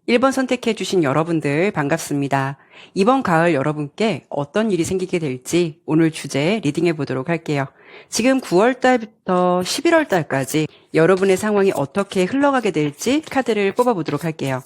1번 선택해주신 여러분들 반갑습니다. 이번 가을 여러분께 어떤 일이 생기게 될지 오늘 주제 리딩해 보도록 할게요. 지금 9월달부터 11월달까지 여러분의 상황이 어떻게 흘러가게 될지 카드를 뽑아보도록 할게요.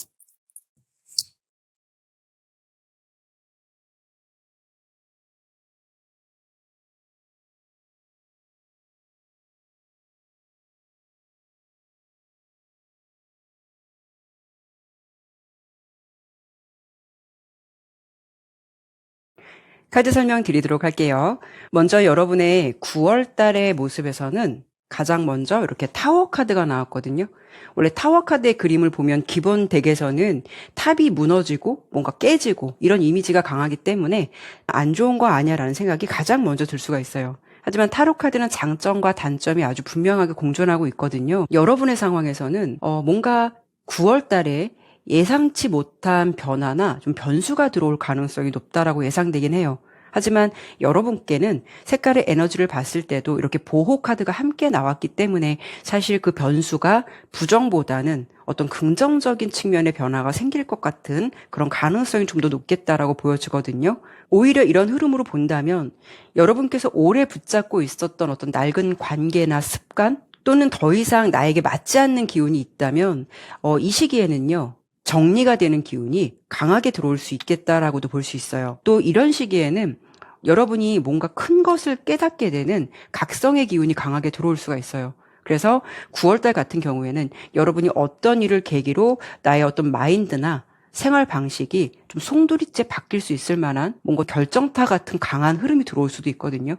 카드 설명 드리도록 할게요. 먼저 여러분의 9월 달의 모습에서는 가장 먼저 이렇게 타워 카드가 나왔거든요. 원래 타워 카드의 그림을 보면 기본 덱에서는 탑이 무너지고 뭔가 깨지고 이런 이미지가 강하기 때문에 안 좋은 거 아니야 라는 생각이 가장 먼저 들 수가 있어요. 하지만 타로 카드는 장점과 단점이 아주 분명하게 공존하고 있거든요. 여러분의 상황에서는 뭔가 9월 달에 예상치 못한 변화나 좀 변수가 들어올 가능성이 높다라고 예상되긴 해요. 하지만 여러분께는 색깔의 에너지를 봤을 때도 이렇게 보호 카드가 함께 나왔기 때문에 사실 그 변수가 부정보다는 어떤 긍정적인 측면의 변화가 생길 것 같은 그런 가능성이 좀 더 높겠다라고 보여지거든요. 오히려 이런 흐름으로 본다면 여러분께서 오래 붙잡고 있었던 어떤 낡은 관계나 습관 또는 더 이상 나에게 맞지 않는 기운이 있다면 이 시기에는요. 정리가 되는 기운이 강하게 들어올 수 있겠다라고도 볼 수 있어요. 또 이런 시기에는 여러분이 뭔가 큰 것을 깨닫게 되는 각성의 기운이 강하게 들어올 수가 있어요. 그래서 9월달 같은 경우에는 여러분이 어떤 일을 계기로 나의 어떤 마인드나 생활 방식이 좀 송두리째 바뀔 수 있을 만한 뭔가 결정타 같은 강한 흐름이 들어올 수도 있거든요.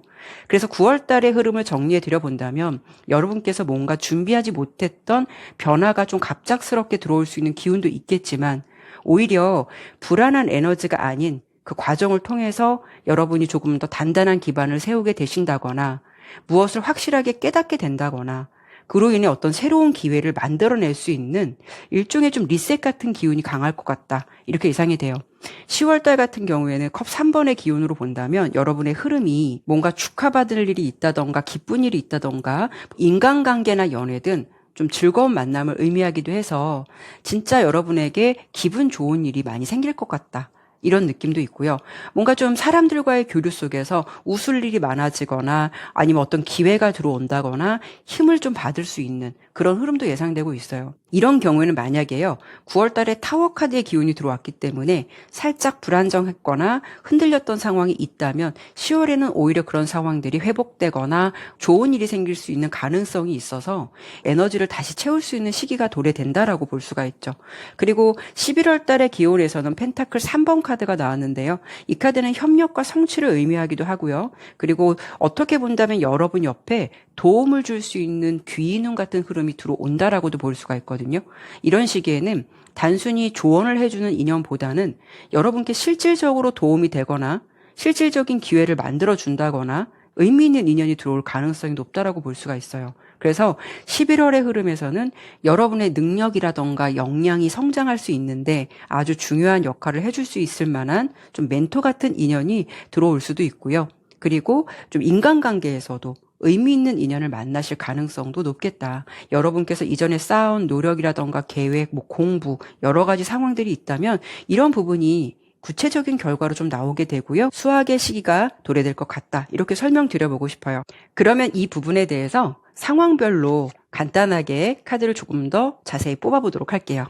그래서 9월 달의 흐름을 정리해 드려 본다면 여러분께서 뭔가 준비하지 못했던 변화가 좀 갑작스럽게 들어올 수 있는 기운도 있겠지만 오히려 불안한 에너지가 아닌 그 과정을 통해서 여러분이 조금 더 단단한 기반을 세우게 되신다거나 무엇을 확실하게 깨닫게 된다거나 그로 인해 어떤 새로운 기회를 만들어낼 수 있는 일종의 좀 리셋 같은 기운이 강할 것 같다. 이렇게 예상이 돼요. 10월달 같은 경우에는 컵 3번의 기운으로 본다면 여러분의 흐름이 뭔가 축하받을 일이 있다던가 기쁜 일이 있다던가 인간관계나 연애든 좀 즐거운 만남을 의미하기도 해서 진짜 여러분에게 기분 좋은 일이 많이 생길 것 같다. 이런 느낌도 있고요. 뭔가 좀 사람들과의 교류 속에서 웃을 일이 많아지거나 아니면 어떤 기회가 들어온다거나 힘을 좀 받을 수 있는 그런 흐름도 예상되고 있어요. 이런 경우에는 만약에요. 9월 달에 타워 카드의 기운이 들어왔기 때문에 살짝 불안정했거나 흔들렸던 상황이 있다면 10월에는 오히려 그런 상황들이 회복되거나 좋은 일이 생길 수 있는 가능성이 있어서 에너지를 다시 채울 수 있는 시기가 도래된다라고 볼 수가 있죠. 그리고 11월 달의 기온에서는 펜타클 3번 카드가 나왔는데요. 이 카드는 협력과 성취를 의미하기도 하고요. 그리고 어떻게 본다면 여러분 옆에 도움을 줄 수 있는 귀인운 같은 흐름이 들어온다라고도 볼 수가 있거든요. 이런 시기에는 단순히 조언을 해주는 인연보다는 여러분께 실질적으로 도움이 되거나 실질적인 기회를 만들어준다거나 의미 있는 인연이 들어올 가능성이 높다라고 볼 수가 있어요. 그래서 11월의 흐름에서는 여러분의 능력이라던가 역량이 성장할 수 있는데 아주 중요한 역할을 해줄 수 있을 만한 좀 멘토 같은 인연이 들어올 수도 있고요. 그리고 좀 인간관계에서도 의미 있는 인연을 만나실 가능성도 높겠다. 여러분께서 이전에 쌓아온 노력이라던가 계획, 공부, 여러 가지 상황들이 있다면 이런 부분이 구체적인 결과로 좀 나오게 되고요. 수학의 시기가 도래될 것 같다. 이렇게 설명드려보고 싶어요. 그러면 이 부분에 대해서 상황별로 간단하게 카드를 조금 더 자세히 뽑아보도록 할게요.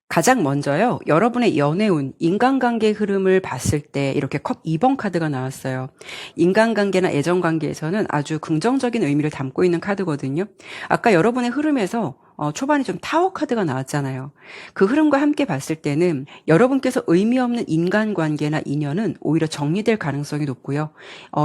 가장 먼저요, 여러분의 연애운, 인간관계 흐름을 봤을 때 이렇게 컵 2번 카드가 나왔어요. 인간관계나 애정관계에서는 아주 긍정적인 의미를 담고 있는 카드거든요. 아까 여러분의 흐름에서 초반에 좀 타워 카드가 나왔잖아요. 그 흐름과 함께 봤을 때는 여러분께서 의미 없는 인간관계나 인연은 오히려 정리될 가능성이 높고요.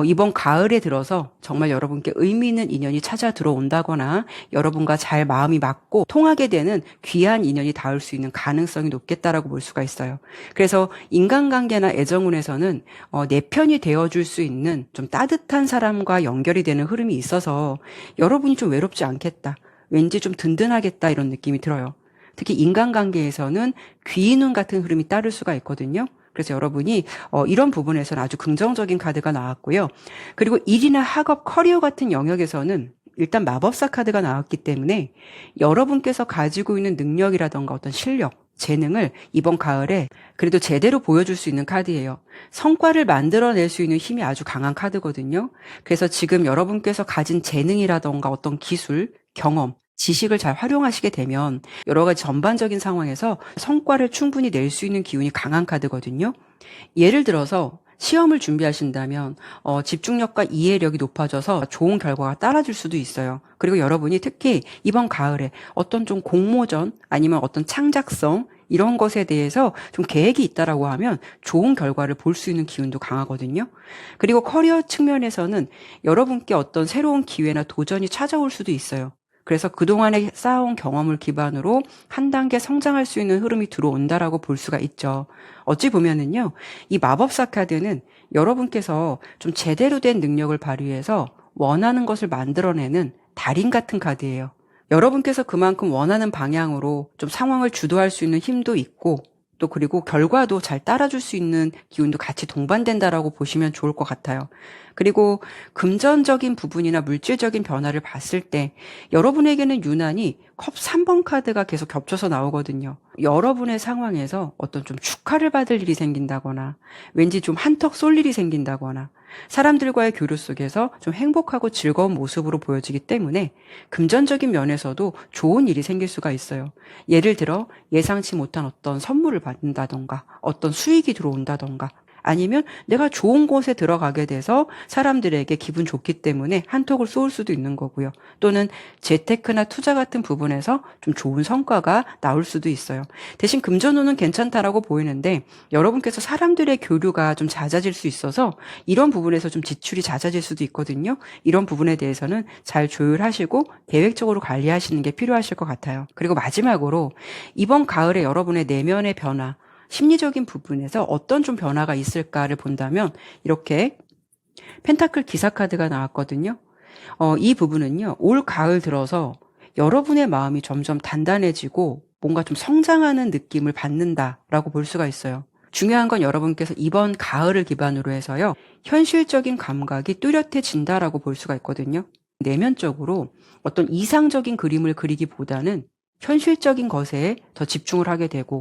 이번 가을에 들어서 정말 여러분께 의미 있는 인연이 찾아 들어온다거나 여러분과 잘 마음이 맞고 통하게 되는 귀한 인연이 닿을 수 있는 가능성이 높겠다라고 볼 수가 있어요. 그래서 인간관계나 애정운에서는 내 편이 되어줄 수 있는 좀 따뜻한 사람과 연결이 되는 흐름이 있어서 여러분이 좀 외롭지 않겠다. 왠지 좀 든든하겠다 이런 느낌이 들어요. 특히 인간관계에서는 귀인운 같은 흐름이 따를 수가 있거든요. 그래서 여러분이 이런 부분에서는 아주 긍정적인 카드가 나왔고요. 그리고 일이나 학업, 커리어 같은 영역에서는 일단 마법사 카드가 나왔기 때문에 여러분께서 가지고 있는 능력이라던가 어떤 실력, 재능을 이번 가을에 그래도 제대로 보여줄 수 있는 카드예요. 성과를 만들어낼 수 있는 힘이 아주 강한 카드거든요. 그래서 지금 여러분께서 가진 재능이라던가 어떤 기술, 경험, 지식을 잘 활용하시게 되면 여러 가지 전반적인 상황에서 성과를 충분히 낼 수 있는 기운이 강한 카드거든요. 예를 들어서 시험을 준비하신다면 집중력과 이해력이 높아져서 좋은 결과가 따라줄 수도 있어요. 그리고 여러분이 특히 이번 가을에 어떤 좀 공모전 아니면 어떤 창작성 이런 것에 대해서 좀 계획이 있다라고 하면 좋은 결과를 볼 수 있는 기운도 강하거든요. 그리고 커리어 측면에서는 여러분께 어떤 새로운 기회나 도전이 찾아올 수도 있어요. 그래서 그동안에 쌓아온 경험을 기반으로 한 단계 성장할 수 있는 흐름이 들어온다라고 볼 수가 있죠. 어찌 보면은요, 이 마법사 카드는 여러분께서 좀 제대로 된 능력을 발휘해서 원하는 것을 만들어내는 달인 같은 카드예요. 여러분께서 그만큼 원하는 방향으로 좀 상황을 주도할 수 있는 힘도 있고, 또 그리고 결과도 잘 따라줄 수 있는 기운도 같이 동반된다라고 보시면 좋을 것 같아요. 그리고 금전적인 부분이나 물질적인 변화를 봤을 때 여러분에게는 유난히 컵 3번 카드가 계속 겹쳐서 나오거든요. 여러분의 상황에서 어떤 좀 축하를 받을 일이 생긴다거나 왠지 좀 한턱 쏠 일이 생긴다거나 사람들과의 교류 속에서 좀 행복하고 즐거운 모습으로 보여지기 때문에 금전적인 면에서도 좋은 일이 생길 수가 있어요. 예를 들어 예상치 못한 어떤 선물을 받는다던가 어떤 수익이 들어온다던가 아니면 내가 좋은 곳에 들어가게 돼서 사람들에게 기분 좋기 때문에 한턱을 쏠 수도 있는 거고요. 또는 재테크나 투자 같은 부분에서 좀 좋은 성과가 나올 수도 있어요. 대신 금전운은 괜찮다라고 보이는데 여러분께서 사람들의 교류가 좀 잦아질 수 있어서 이런 부분에서 좀 지출이 잦아질 수도 있거든요. 이런 부분에 대해서는 잘 조율하시고 계획적으로 관리하시는 게 필요하실 것 같아요. 그리고 마지막으로 이번 가을에 여러분의 내면의 변화, 심리적인 부분에서 어떤 좀 변화가 있을까를 본다면 이렇게 펜타클 기사 카드가 나왔거든요. 이 부분은요, 올 가을 들어서 여러분의 마음이 점점 단단해지고 뭔가 좀 성장하는 느낌을 받는다라고 볼 수가 있어요. 중요한 건 여러분께서 이번 가을을 기반으로 해서요, 현실적인 감각이 뚜렷해진다라고 볼 수가 있거든요. 내면적으로 어떤 이상적인 그림을 그리기보다는 현실적인 것에 더 집중을 하게 되고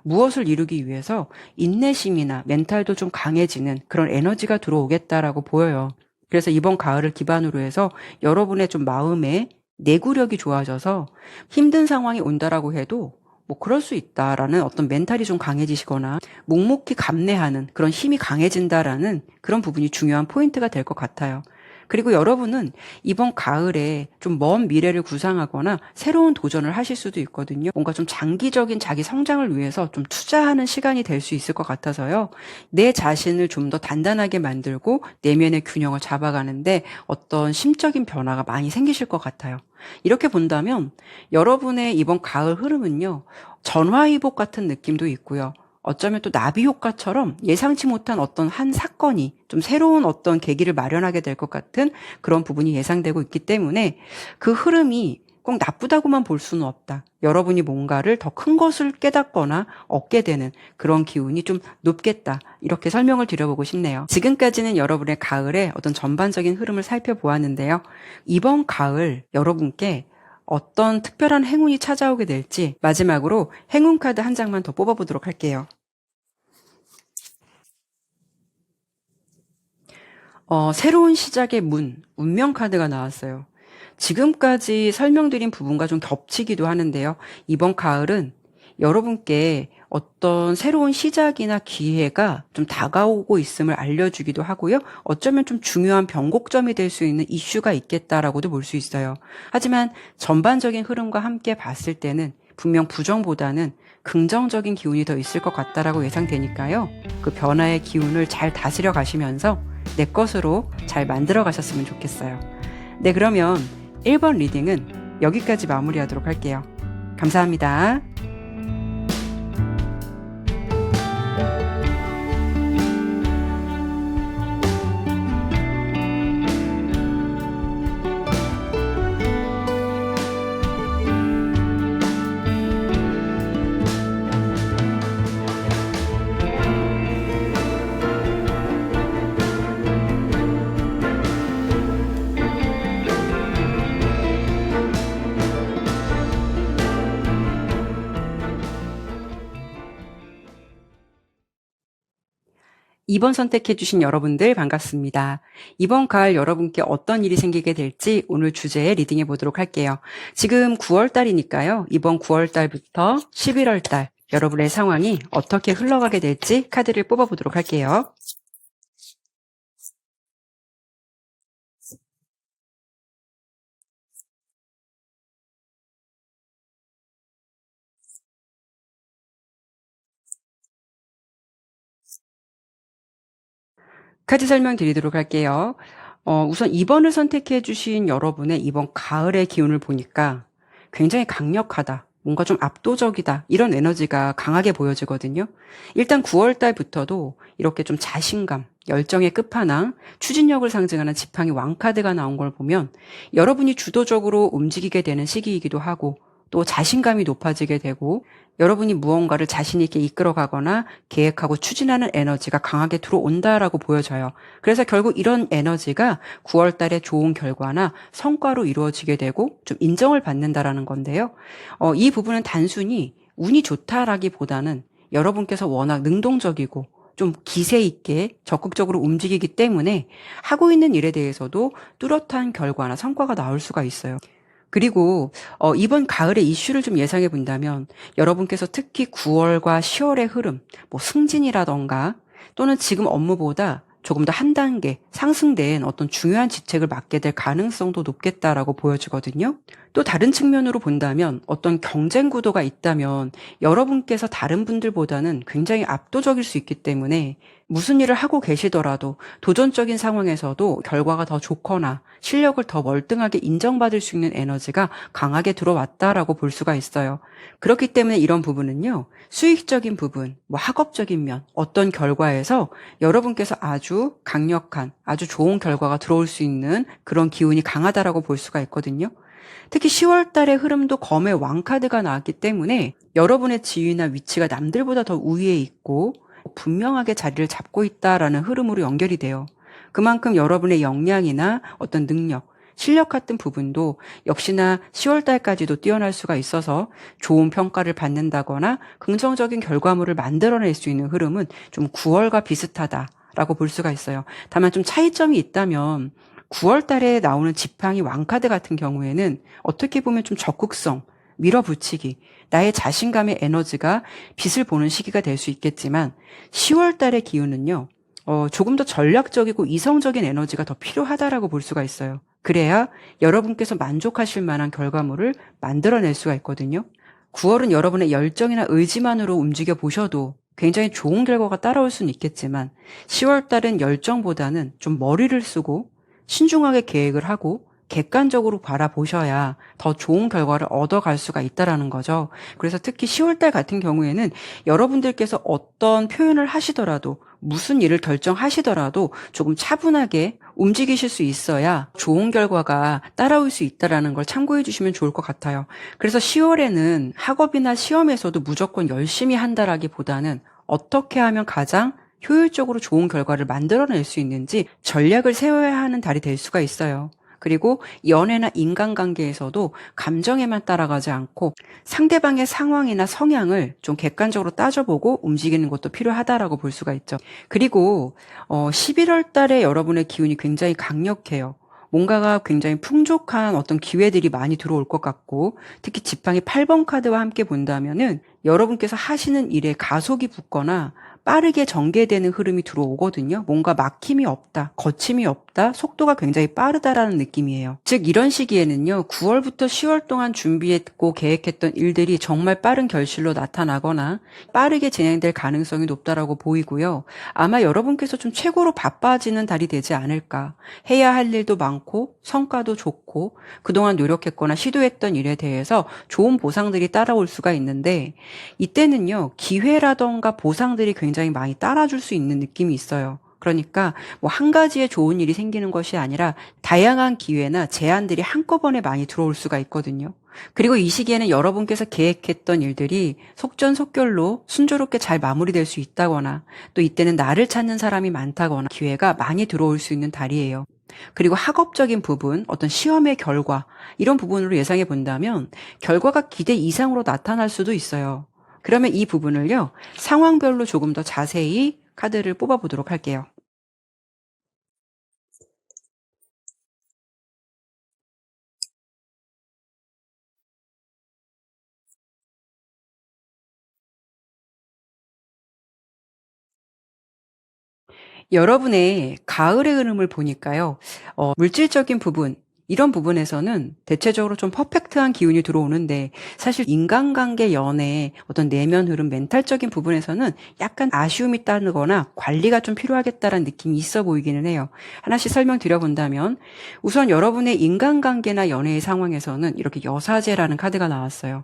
무엇을 이루기 위해서 인내심이나 멘탈도 좀 강해지는 그런 에너지가 들어오겠다라고 보여요. 그래서 이번 가을을 기반으로 해서 여러분의 좀 마음의 내구력이 좋아져서 힘든 상황이 온다라고 해도 뭐 그럴 수 있다라는 어떤 멘탈이 좀 강해지시거나 묵묵히 감내하는 그런 힘이 강해진다라는 그런 부분이 중요한 포인트가 될 것 같아요. 그리고 여러분은 이번 가을에 좀 먼 미래를 구상하거나 새로운 도전을 하실 수도 있거든요. 뭔가 좀 장기적인 자기 성장을 위해서 좀 투자하는 시간이 될 수 있을 것 같아서요. 내 자신을 좀 더 단단하게 만들고 내면의 균형을 잡아가는데 어떤 심적인 변화가 많이 생기실 것 같아요. 이렇게 본다면 여러분의 이번 가을 흐름은요, 전화위복 같은 느낌도 있고요. 어쩌면 또 나비 효과처럼 예상치 못한 어떤 한 사건이 좀 새로운 어떤 계기를 마련하게 될 것 같은 그런 부분이 예상되고 있기 때문에 그 흐름이 꼭 나쁘다고만 볼 수는 없다. 여러분이 뭔가를 더 큰 것을 깨닫거나 얻게 되는 그런 기운이 좀 높겠다. 이렇게 설명을 드려보고 싶네요. 지금까지는 여러분의 가을의 어떤 전반적인 흐름을 살펴보았는데요. 이번 가을 여러분께 어떤 특별한 행운이 찾아오게 될지 마지막으로 행운 카드 한 장만 더 뽑아보도록 할게요. 새로운 시작의 문, 운명 카드가 나왔어요. 지금까지 설명드린 부분과 좀 겹치기도 하는데요. 이번 가을은 여러분께 어떤 새로운 시작이나 기회가 좀 다가오고 있음을 알려주기도 하고요. 어쩌면 좀 중요한 변곡점이 될 수 있는 이슈가 있겠다라고도 볼 수 있어요. 하지만 전반적인 흐름과 함께 봤을 때는 분명 부정보다는 긍정적인 기운이 더 있을 것 같다라고 예상되니까요. 그 변화의 기운을 잘 다스려 가시면서 내 것으로 잘 만들어 가셨으면 좋겠어요. 네, 그러면 1번 리딩은 여기까지 마무리하도록 할게요. 감사합니다. 2번 선택해주신 여러분들 반갑습니다. 이번 가을 여러분께 어떤 일이 생기게 될지 오늘 주제에 리딩해 보도록 할게요. 지금 9월달이니까요. 이번 9월달부터 11월달 여러분의 상황이 어떻게 흘러가게 될지 카드를 뽑아보도록 할게요. 카드 설명드리도록 할게요. 우선 2번을 선택해 주신 여러분의 이번 가을의 기운을 보니까 굉장히 강력하다. 뭔가 좀 압도적이다. 이런 에너지가 강하게 보여지거든요. 일단 9월 달부터도 이렇게 좀 자신감, 열정의 끝판왕, 추진력을 상징하는 지팡이 왕카드가 나온 걸 보면 여러분이 주도적으로 움직이게 되는 시기이기도 하고 또 자신감이 높아지게 되고 여러분이 무언가를 자신 있게 이끌어가거나 계획하고 추진하는 에너지가 강하게 들어온다라고 보여져요. 그래서 결국 이런 에너지가 9월 달에 좋은 결과나 성과로 이루어지게 되고 좀 인정을 받는다라는 건데요. 이 부분은 단순히 운이 좋다라기보다는 여러분께서 워낙 능동적이고 좀 기세 있게 적극적으로 움직이기 때문에 하고 있는 일에 대해서도 뚜렷한 결과나 성과가 나올 수가 있어요. 그리고 이번 가을의 이슈를 좀 예상해 본다면 여러분께서 특히 9월과 10월의 흐름, 뭐 승진이라던가 또는 지금 업무보다 조금 더 한 단계 상승된 어떤 중요한 직책을 맡게 될 가능성도 높겠다라고 보여지거든요. 또 다른 측면으로 본다면 어떤 경쟁 구도가 있다면 여러분께서 다른 분들보다는 굉장히 압도적일 수 있기 때문에 무슨 일을 하고 계시더라도 도전적인 상황에서도 결과가 더 좋거나 실력을 더 월등하게 인정받을 수 있는 에너지가 강하게 들어왔다라고 볼 수가 있어요. 그렇기 때문에 이런 부분은요, 수익적인 부분, 뭐 학업적인 면, 어떤 결과에서 여러분께서 아주 강력한, 아주 좋은 결과가 들어올 수 있는 그런 기운이 강하다라고 볼 수가 있거든요. 특히 10월 달의 흐름도 검의 왕카드가 나왔기 때문에 여러분의 지위나 위치가 남들보다 더 우위에 있고 분명하게 자리를 잡고 있다라는 흐름으로 연결이 돼요. 그만큼 여러분의 역량이나 어떤 능력, 실력 같은 부분도 역시나 10월 달까지도 뛰어날 수가 있어서 좋은 평가를 받는다거나 긍정적인 결과물을 만들어낼 수 있는 흐름은 좀 9월과 비슷하다라고 볼 수가 있어요. 다만 좀 차이점이 있다면 9월 달에 나오는 지팡이 왕카드 같은 경우에는 어떻게 보면 좀 적극성, 밀어붙이기, 나의 자신감의 에너지가 빛을 보는 시기가 될 수 있겠지만 10월 달의 기운은요, 조금 더 전략적이고 이성적인 에너지가 더 필요하다라고 볼 수가 있어요. 그래야 여러분께서 만족하실 만한 결과물을 만들어낼 수가 있거든요. 9월은 여러분의 열정이나 의지만으로 움직여 보셔도 굉장히 좋은 결과가 따라올 수는 있겠지만 10월 달은 열정보다는 좀 머리를 쓰고 신중하게 계획을 하고 객관적으로 바라보셔야 더 좋은 결과를 얻어갈 수가 있다라는 거죠. 그래서 특히 10월 달 같은 경우에는 여러분들께서 어떤 표현을 하시더라도 무슨 일을 결정하시더라도 조금 차분하게 움직이실 수 있어야 좋은 결과가 따라올 수 있다라는 걸 참고해 주시면 좋을 것 같아요. 그래서 10월에는 학업이나 시험에서도 무조건 열심히 한다라기보다는 어떻게 하면 가장 효율적으로 좋은 결과를 만들어낼 수 있는지 전략을 세워야 하는 달이 될 수가 있어요. 그리고 연애나 인간관계에서도 감정에만 따라가지 않고 상대방의 상황이나 성향을 좀 객관적으로 따져보고 움직이는 것도 필요하다라고 볼 수가 있죠. 그리고 11월 달에 여러분의 기운이 굉장히 강력해요. 뭔가가 굉장히 풍족한 어떤 기회들이 많이 들어올 것 같고 특히 지팡이 8번 카드와 함께 본다면은 여러분께서 하시는 일에 가속이 붙거나 빠르게 전개되는 흐름이 들어오거든요. 뭔가 막힘이 없다, 거침이 없다, 속도가 굉장히 빠르다라는 느낌이에요. 즉 이런 시기에는요. 9월부터 10월 동안 준비했고 계획했던 일들이 정말 빠른 결실로 나타나거나 빠르게 진행될 가능성이 높다라고 보이고요. 아마 여러분께서 좀 최고로 바빠지는 달이 되지 않을까. 해야 할 일도 많고 성과도 좋고 그동안 노력했거나 시도했던 일에 대해서 좋은 보상들이 따라올 수가 있는데 이때는요. 기회라던가 보상들이 굉장히 많이 따라줄 수 있는 느낌이 있어요. 그러니까 뭐 한 가지의 좋은 일이 생기는 것이 아니라 다양한 기회나 제안들이 한꺼번에 많이 들어올 수가 있거든요. 그리고 이 시기에는 여러분께서 계획했던 일들이 속전속결로 순조롭게 잘 마무리될 수 있다거나 또 이때는 나를 찾는 사람이 많다거나 기회가 많이 들어올 수 있는 달이에요. 그리고 학업적인 부분, 어떤 시험의 결과 이런 부분으로 예상해 본다면 결과가 기대 이상으로 나타날 수도 있어요. 그러면 이 부분을요, 상황별로 조금 더 자세히 카드를 뽑아보도록 할게요. 여러분의 가을의 흐름을 보니까요. 물질적인 부분, 이런 부분에서는 대체적으로 좀 퍼펙트한 기운이 들어오는데 사실 인간관계, 연애, 어떤 내면 흐름, 멘탈적인 부분에서는 약간 아쉬움이 따르거나 관리가 좀 필요하겠다라는 느낌이 있어 보이기는 해요. 하나씩 설명드려 본다면 우선 여러분의 인간관계나 연애의 상황에서는 이렇게 여사제라는 카드가 나왔어요.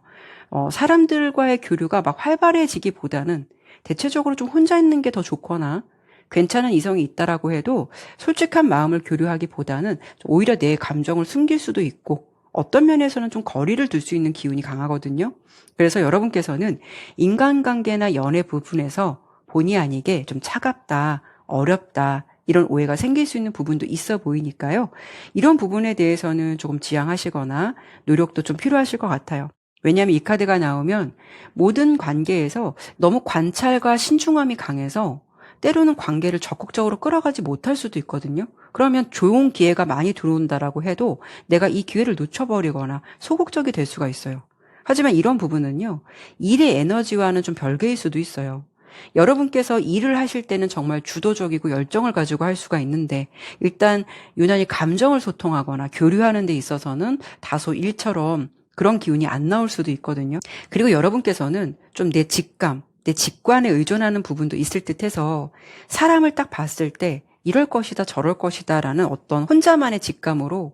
사람들과의 교류가 막 활발해지기보다는 대체적으로 좀 혼자 있는 게 더 좋거나 괜찮은 이성이 있다라고 해도 솔직한 마음을 교류하기보다는 오히려 내 감정을 숨길 수도 있고 어떤 면에서는 좀 거리를 둘 수 있는 기운이 강하거든요. 그래서 여러분께서는 인간관계나 연애 부분에서 본의 아니게 좀 차갑다, 어렵다, 이런 오해가 생길 수 있는 부분도 있어 보이니까요. 이런 부분에 대해서는 조금 지양하시거나 노력도 좀 필요하실 것 같아요. 왜냐하면 이 카드가 나오면 모든 관계에서 너무 관찰과 신중함이 강해서 때로는 관계를 적극적으로 끌어가지 못할 수도 있거든요. 그러면 좋은 기회가 많이 들어온다라고 해도 내가 이 기회를 놓쳐버리거나 소극적이 될 수가 있어요. 하지만 이런 부분은요, 일의 에너지와는 좀 별개일 수도 있어요. 여러분께서 일을 하실 때는 정말 주도적이고 열정을 가지고 할 수가 있는데 일단 유난히 감정을 소통하거나 교류하는 데 있어서는 다소 일처럼 그런 기운이 안 나올 수도 있거든요. 그리고 여러분께서는 좀 내 직감, 내 직관에 의존하는 부분도 있을 듯해서 사람을 딱 봤을 때 이럴 것이다 저럴 것이다라는 어떤 혼자만의 직감으로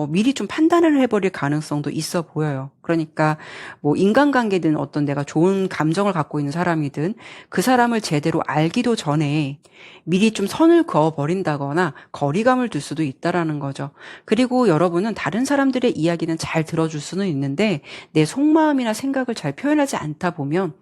미리 좀 판단을 해버릴 가능성도 있어 보여요. 그러니까 뭐 인간관계든 어떤 내가 좋은 감정을 갖고 있는 사람이든 그 사람을 제대로 알기도 전에 미리 좀 선을 그어버린다거나 거리감을 둘 수도 있다라는 거죠. 그리고 여러분은 다른 사람들의 이야기는 잘 들어줄 수는 있는데 내 속마음이나 생각을 잘 표현하지 않다 보면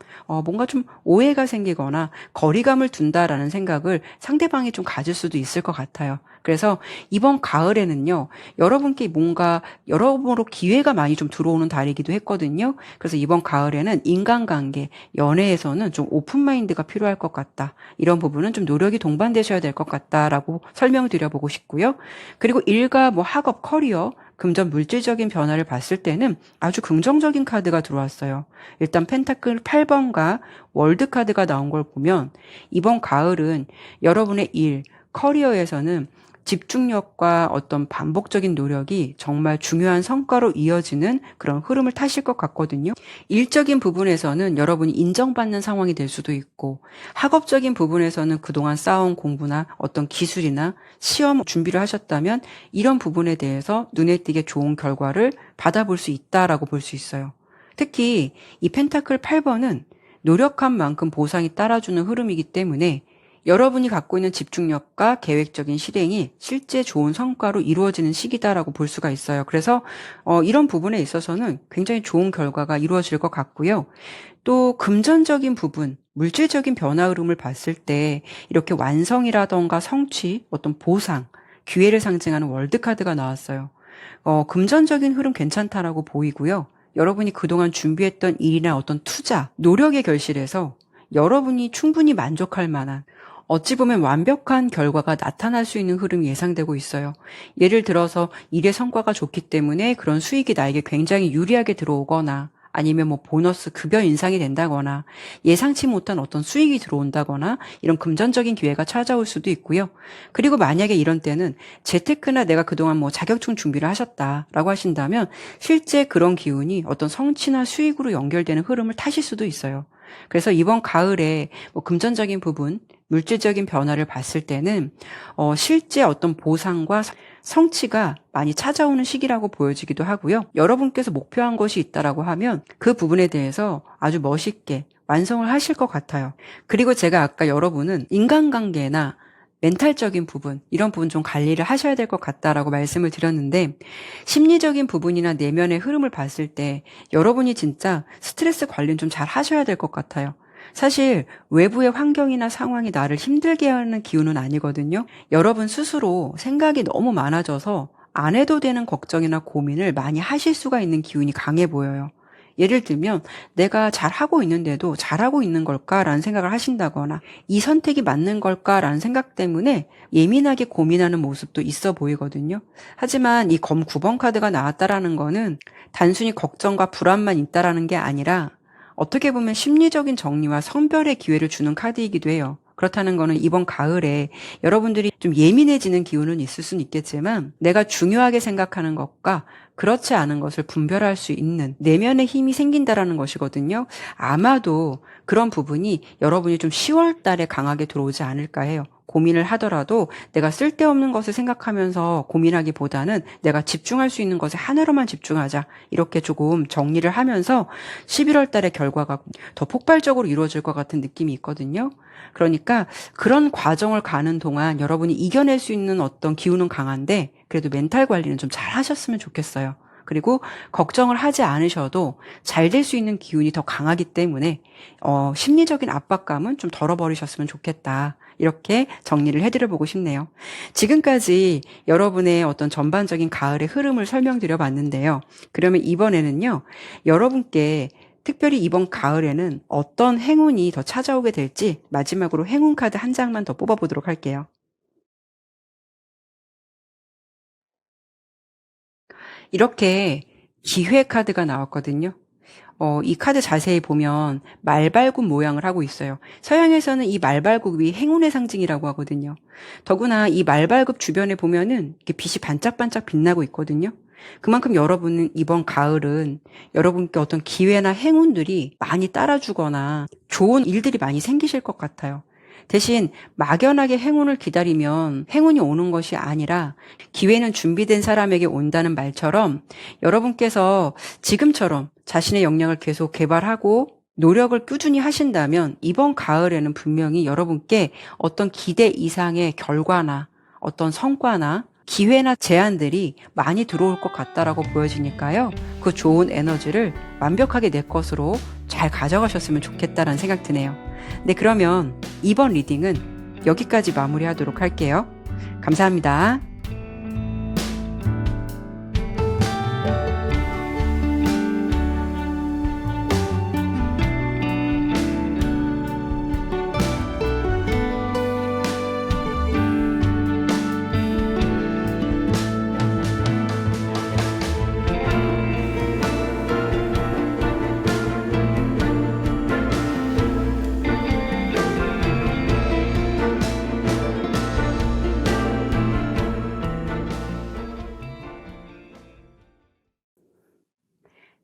뭔가 좀 오해가 생기거나 거리감을 둔다라는 생각을 상대방이 좀 가질 수도 있을 것 같아요. 그래서 이번 가을에는요, 여러분께 뭔가 여러모로 기회가 많이 좀 들어오는 달이기도 했거든요. 그래서 이번 가을에는 인간관계, 연애에서는 좀 오픈마인드가 필요할 것 같다. 이런 부분은 좀 노력이 동반되셔야 될 것 같다라고 설명드려보고 싶고요. 그리고 일과 뭐 학업, 커리어, 금전 물질적인 변화를 봤을 때는 아주 긍정적인 카드가 들어왔어요. 일단 펜타클 8번과 월드 카드가 나온 걸 보면 이번 가을은 여러분의 일, 커리어에서는 집중력과 어떤 반복적인 노력이 정말 중요한 성과로 이어지는 그런 흐름을 타실 것 같거든요. 일적인 부분에서는 여러분이 인정받는 상황이 될 수도 있고 학업적인 부분에서는 그동안 쌓아온 공부나 어떤 기술이나 시험 준비를 하셨다면 이런 부분에 대해서 눈에 띄게 좋은 결과를 받아볼 수 있다라고 볼 수 있어요. 특히 이 펜타클 8번은 노력한 만큼 보상이 따라주는 흐름이기 때문에 여러분이 갖고 있는 집중력과 계획적인 실행이 실제 좋은 성과로 이루어지는 시기다라고 볼 수가 있어요. 그래서 이런 부분에 있어서는 굉장히 좋은 결과가 이루어질 것 같고요. 또 금전적인 부분, 물질적인 변화 흐름을 봤을 때 이렇게 완성이라던가 성취, 어떤 보상, 기회를 상징하는 월드카드가 나왔어요. 금전적인 흐름 괜찮다라고 보이고요. 여러분이 그동안 준비했던 일이나 어떤 투자, 노력의 결실에서 여러분이 충분히 만족할 만한 어찌 보면 완벽한 결과가 나타날 수 있는 흐름이 예상되고 있어요. 예를 들어서 일의 성과가 좋기 때문에 그런 수익이 나에게 굉장히 유리하게 들어오거나 아니면 뭐 보너스 급여 인상이 된다거나 예상치 못한 어떤 수익이 들어온다거나 이런 금전적인 기회가 찾아올 수도 있고요. 그리고 만약에 이런 때는 재테크나 내가 그동안 뭐 자격증 준비를 하셨다라고 하신다면 실제 그런 기운이 어떤 성취나 수익으로 연결되는 흐름을 타실 수도 있어요. 그래서 이번 가을에 뭐 금전적인 부분, 물질적인 변화를 봤을 때는 실제 어떤 보상과 성취가 많이 찾아오는 시기라고 보여지기도 하고요. 여러분께서 목표한 것이 있다라고 하면 그 부분에 대해서 아주 멋있게 완성을 하실 것 같아요. 그리고 제가 아까 여러분은 인간관계나 멘탈적인 부분, 이런 부분 좀 관리를 하셔야 될 것 같다라고 말씀을 드렸는데 심리적인 부분이나 내면의 흐름을 봤을 때 여러분이 진짜 스트레스 관리는 좀 잘 하셔야 될 것 같아요. 사실 외부의 환경이나 상황이 나를 힘들게 하는 기운은 아니거든요. 여러분 스스로 생각이 너무 많아져서 안 해도 되는 걱정이나 고민을 많이 하실 수가 있는 기운이 강해 보여요. 예를 들면 내가 잘하고 있는데도 잘하고 있는 걸까라는 생각을 하신다거나 이 선택이 맞는 걸까라는 생각 때문에 예민하게 고민하는 모습도 있어 보이거든요. 하지만 이 검 9번 카드가 나왔다라는 거는 단순히 걱정과 불안만 있다라는 게 아니라 어떻게 보면 심리적인 정리와 선별의 기회를 주는 카드이기도 해요. 그렇다는 거는 이번 가을에 여러분들이 좀 예민해지는 기운은 있을 수는 있겠지만 내가 중요하게 생각하는 것과 그렇지 않은 것을 분별할 수 있는 내면의 힘이 생긴다라는 것이거든요. 아마도 그런 부분이 여러분이 좀 10월 달에 강하게 들어오지 않을까 해요. 고민을 하더라도 내가 쓸데없는 것을 생각하면서 고민하기보다는 내가 집중할 수 있는 것에 하나로만 집중하자. 이렇게 조금 정리를 하면서 11월 달에 결과가 더 폭발적으로 이루어질 것 같은 느낌이 있거든요. 그러니까 그런 과정을 가는 동안 여러분이 이겨낼 수 있는 어떤 기운은 강한데 그래도 멘탈 관리는 좀 잘 하셨으면 좋겠어요. 그리고 걱정을 하지 않으셔도 잘 될 수 있는 기운이 더 강하기 때문에 심리적인 압박감은 좀 덜어버리셨으면 좋겠다. 이렇게 정리를 해드려보고 싶네요. 지금까지 여러분의 어떤 전반적인 가을의 흐름을 설명드려 봤는데요. 그러면 이번에는요, 여러분께 특별히 이번 가을에는 어떤 행운이 더 찾아오게 될지 마지막으로 행운 카드 한 장만 더 뽑아보도록 할게요. 이렇게 기회 카드가 나왔거든요. 이 카드 자세히 보면 말발굽 모양을 하고 있어요. 서양에서는 이 말발굽이 행운의 상징이라고 하거든요. 더구나 이 말발굽 주변에 보면은 이렇게 빛이 반짝반짝 빛나고 있거든요. 그만큼 여러분은 이번 가을은 여러분께 어떤 기회나 행운들이 많이 따라주거나 좋은 일들이 많이 생기실 것 같아요. 대신 막연하게 행운을 기다리면 행운이 오는 것이 아니라 기회는 준비된 사람에게 온다는 말처럼 여러분께서 지금처럼 자신의 역량을 계속 개발하고 노력을 꾸준히 하신다면 이번 가을에는 분명히 여러분께 어떤 기대 이상의 결과나 어떤 성과나 기회나 제안들이 많이 들어올 것 같다라고 보여지니까요. 그 좋은 에너지를 완벽하게 내 것으로 잘 가져가셨으면 좋겠다라는 생각 드네요. 네, 그러면 이번 리딩은 여기까지 마무리하도록 할게요. 감사합니다.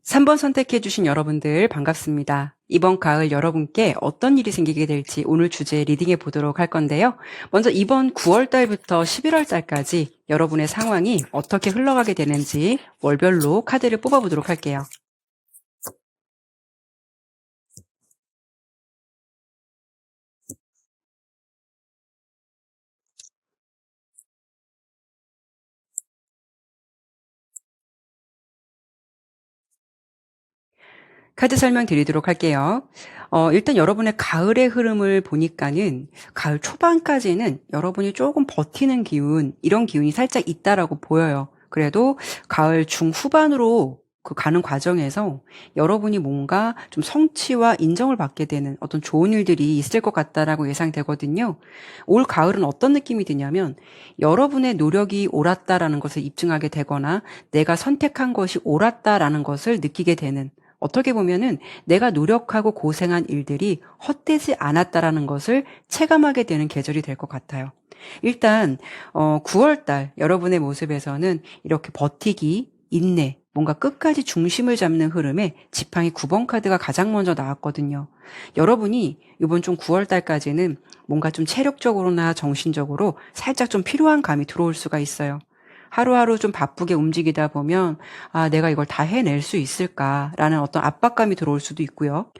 삼 번 선택해주신 여러분들 반갑습니다. 이번 가을 여러분께 어떤 일이 생기게 될지 오늘 주제 리딩해 보도록 할 건데요. 먼저 이번 9월 달부터 11월 달까지 여러분의 상황이 어떻게 흘러가게 되는지 월별로 카드를 뽑아보도록 할게요. 카드 설명드리도록 할게요. 일단 여러분의 가을의 흐름을 보니까는 가을 초반까지는 여러분이 조금 버티는 기운, 이런 기운이 살짝 있다라고 보여요. 그래도 가을 중후반으로 그 가는 과정에서 여러분이 뭔가 좀 성취와 인정을 받게 되는 어떤 좋은 일들이 있을 것 같다라고 예상되거든요. 올 가을은 어떤 느낌이 드냐면 여러분의 노력이 옳았다라는 것을 입증하게 되거나 내가 선택한 것이 옳았다라는 것을 느끼게 되는, 어떻게 보면은 내가 노력하고 고생한 일들이 헛되지 않았다라는 것을 체감하게 되는 계절이 될 것 같아요. 일단 9월 달 여러분의 모습에서는 이렇게 버티기, 인내, 뭔가 끝까지 중심을 잡는 흐름에 지팡이 9번 카드가 가장 먼저 나왔거든요. 여러분이 이번 좀 9월 달까지는 뭔가 좀 체력적으로나 정신적으로 살짝 좀 필요한 감이 들어올 수가 있어요. 하루하루 좀 바쁘게 움직이다 보면 내가 이걸 다 해낼 수 있을까라는 어떤 압박감이 들어올 수도 있고요.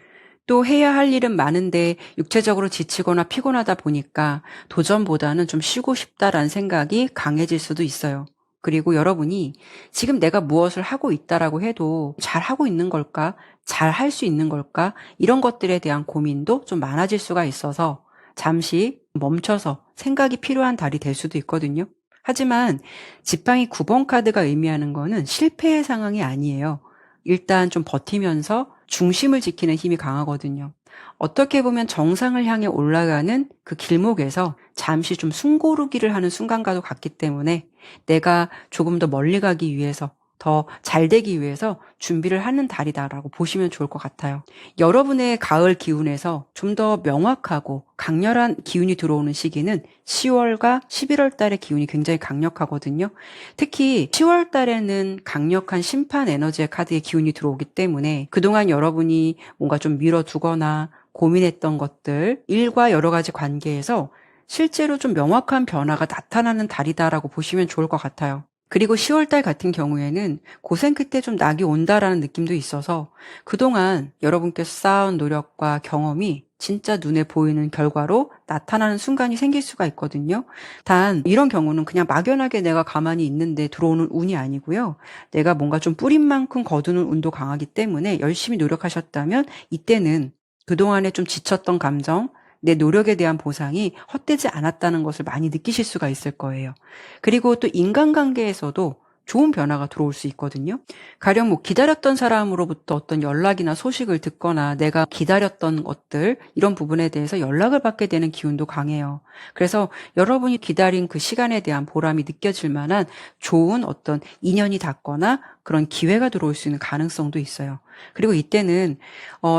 또 해야 할 일은 많은데 육체적으로 지치거나 피곤하다 보니까 도전보다는 좀 쉬고 싶다라는 생각이 강해질 수도 있어요. 그리고 여러분이 지금 내가 무엇을 하고 있다라고 해도 잘 하고 있는 걸까? 잘 할 수 있는 걸까? 이런 것들에 대한 고민도 좀 많아질 수가 있어서 잠시 멈춰서 생각이 필요한 달이 될 수도 있거든요. 하지만 지팡이 9번 카드가 의미하는 거는 실패의 상황이 아니에요. 일단 좀 버티면서 중심을 지키는 힘이 강하거든요. 어떻게 보면 정상을 향해 올라가는 그 길목에서 잠시 좀 숨고르기를 하는 순간과도 같기 때문에 내가 조금 더 멀리 가기 위해서 더 잘 되기 위해서 준비를 하는 달이다라고 보시면 좋을 것 같아요. 여러분의 가을 기운에서 좀 더 명확하고 강렬한 기운이 들어오는 시기는 10월과 11월 달의 기운이 굉장히 강력하거든요. 특히 10월 달에는 강력한 심판 에너지의 카드의 기운이 들어오기 때문에 그동안 여러분이 뭔가 좀 미뤄두거나 고민했던 것들, 일과 여러 가지 관계에서 실제로 좀 명확한 변화가 나타나는 달이다라고 보시면 좋을 것 같아요. 그리고 10월달 같은 경우에는 고생 끝에 좀 낙이 온다라는 느낌도 있어서 그동안 여러분께서 쌓아온 노력과 경험이 진짜 눈에 보이는 결과로 나타나는 순간이 생길 수가 있거든요. 단 이런 경우는 그냥 막연하게 내가 가만히 있는데 들어오는 운이 아니고요. 내가 뭔가 좀 뿌린 만큼 거두는 운도 강하기 때문에 열심히 노력하셨다면 이때는 그동안에 좀 지쳤던 감정, 내 노력에 대한 보상이 헛되지 않았다는 것을 많이 느끼실 수가 있을 거예요. 그리고 또 인간관계에서도 좋은 변화가 들어올 수 있거든요. 가령 뭐 기다렸던 사람으로부터 어떤 연락이나 소식을 듣거나 내가 기다렸던 것들 이런 부분에 대해서 연락을 받게 되는 기운도 강해요. 그래서 여러분이 기다린 그 시간에 대한 보람이 느껴질 만한 좋은 어떤 인연이 닿거나 그런 기회가 들어올 수 있는 가능성도 있어요. 그리고 이때는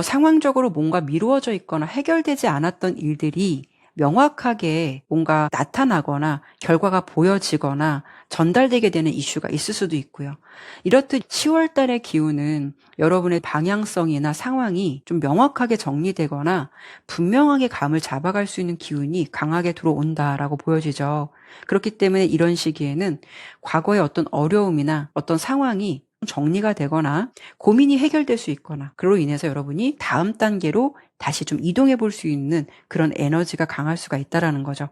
상황적으로 뭔가 미루어져 있거나 해결되지 않았던 일들이 명확하게 뭔가 나타나거나 결과가 보여지거나 전달되게 되는 이슈가 있을 수도 있고요. 이렇듯 10월 달의 기운은 여러분의 방향성이나 상황이 좀 명확하게 정리되거나 분명하게 감을 잡아갈 수 있는 기운이 강하게 들어온다라고 보여지죠. 그렇기 때문에 이런 시기에는 과거의 어떤 어려움이나 어떤 상황이 정리가 되거나 고민이 해결될 수 있거나 그로 인해서 여러분이 다음 단계로 다시 좀 이동해 볼 수 있는 그런 에너지가 강할 수가 있다라는 거죠.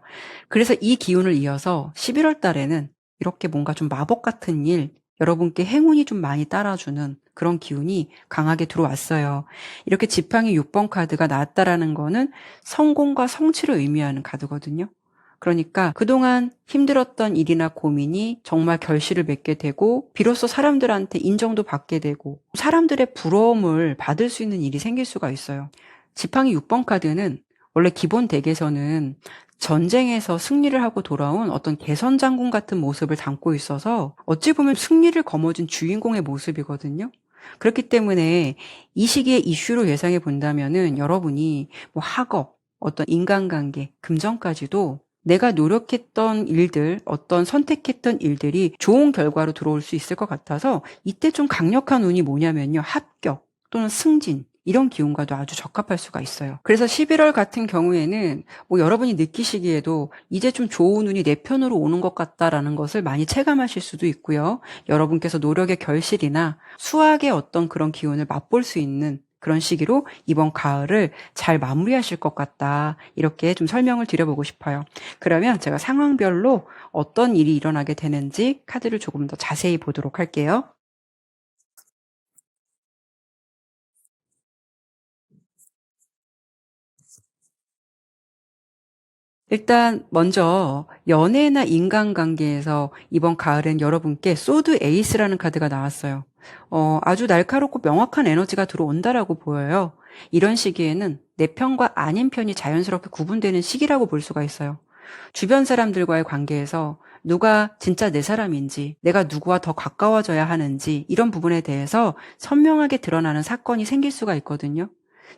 그래서 이 기운을 이어서 11월 달에는 이렇게 뭔가 좀 마법 같은 일, 여러분께 행운이 좀 많이 따라주는 그런 기운이 강하게 들어왔어요. 이렇게 지팡이 6번 카드가 나왔다라는 거는 성공과 성취를 의미하는 카드거든요. 그러니까 그동안 힘들었던 일이나 고민이 정말 결실을 맺게 되고 비로소 사람들한테 인정도 받게 되고 사람들의 부러움을 받을 수 있는 일이 생길 수가 있어요. 지팡이 6번 카드는 원래 기본 덱에서는 전쟁에서 승리를 하고 돌아온 어떤 개선 장군 같은 모습을 담고 있어서 어찌 보면 승리를 거머쥔 주인공의 모습이거든요. 그렇기 때문에 이 시기의 이슈로 예상해 본다면은 여러분이 뭐 학업, 어떤 인간관계, 금전까지도 내가 노력했던 일들, 어떤 선택했던 일들이 좋은 결과로 들어올 수 있을 것 같아서 이때 좀 강력한 운이 뭐냐면요. 합격 또는 승진. 이런 기운과도 아주 적합할 수가 있어요. 그래서 11월 같은 경우에는 뭐 여러분이 느끼시기에도 이제 좀 좋은 운이 내 편으로 오는 것 같다라는 것을 많이 체감하실 수도 있고요. 여러분께서 노력의 결실이나 수학의 어떤 그런 기운을 맛볼 수 있는 그런 시기로 이번 가을을 잘 마무리하실 것 같다. 이렇게 좀 설명을 드려보고 싶어요. 그러면 제가 상황별로 어떤 일이 일어나게 되는지 카드를 조금 더 자세히 보도록 할게요. 일단 먼저 연애나 인간관계에서 이번 가을엔 여러분께 소드 에이스라는 카드가 나왔어요. 아주 날카롭고 명확한 에너지가 들어온다라고 보여요. 이런 시기에는 내 편과 아닌 편이 자연스럽게 구분되는 시기라고 볼 수가 있어요. 주변 사람들과의 관계에서 누가 진짜 내 사람인지, 내가 누구와 더 가까워져야 하는지 이런 부분에 대해서 선명하게 드러나는 사건이 생길 수가 있거든요.